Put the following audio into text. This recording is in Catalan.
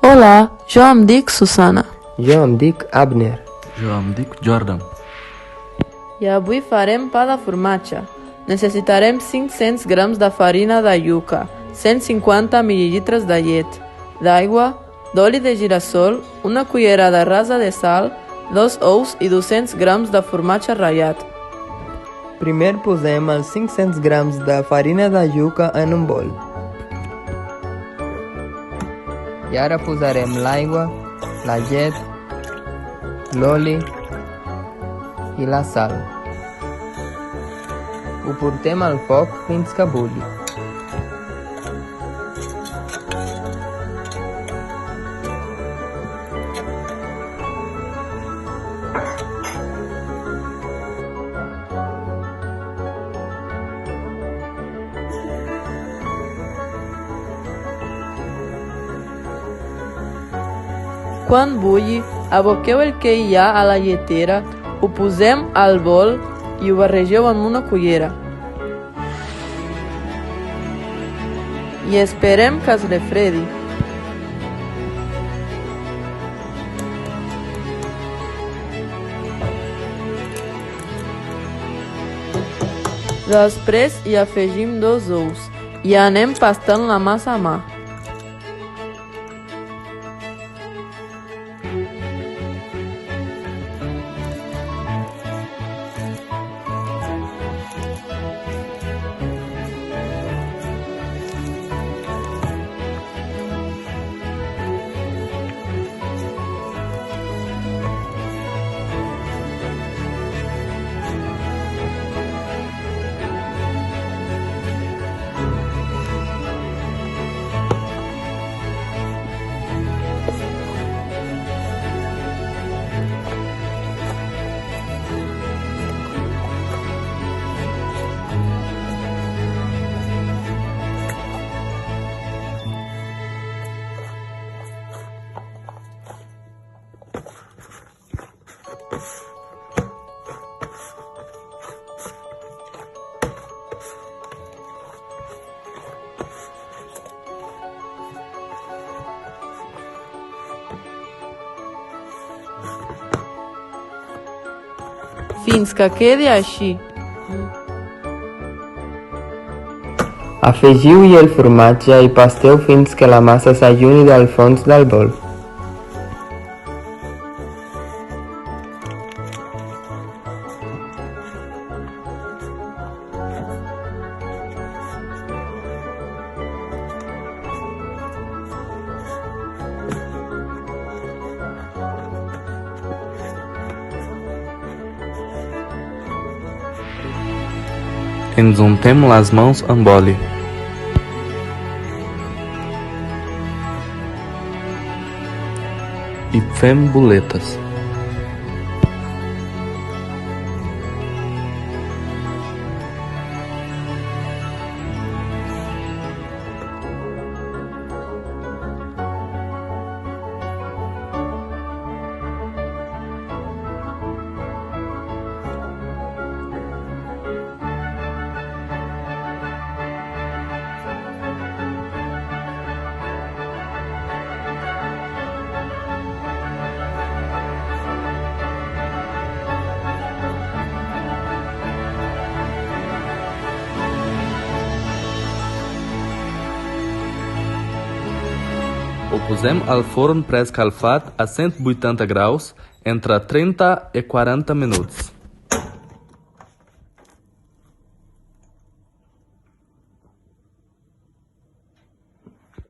Hola, jo em dic Susana. Jo em dic Abner. Jo em dic Jordan. I avui farem pa de formatge. Necessitarem 500 grams de farina de iuca, 150 mil·lilitres de llet, d'aigua, d'oli de girassol, una cullerada rasa de sal, 2 ous i 200 grams de formatge ratllat. Primer posem els 500 grams de farina de iuca en un bol. I ara posarem l'aigua, la llet, l'oli i la sal. Ho portem al foc fins que bulli. Quan bulli, aboqueu el que hi ha a la lletera, ho posem al bol i ho barregeu amb una cullera. I esperem que es refredi. Després hi afegim 2 ous i anem pastant la massa a mà. Fins que quedi així. Afegiu-hi el formatge i pasteu fins que la massa s'allunyi del fons del bol. Ens untem les mãos amb oli. I fem boletes. Ho posem al forn preescalfat a 180 graus entre 30 i 40 minuts.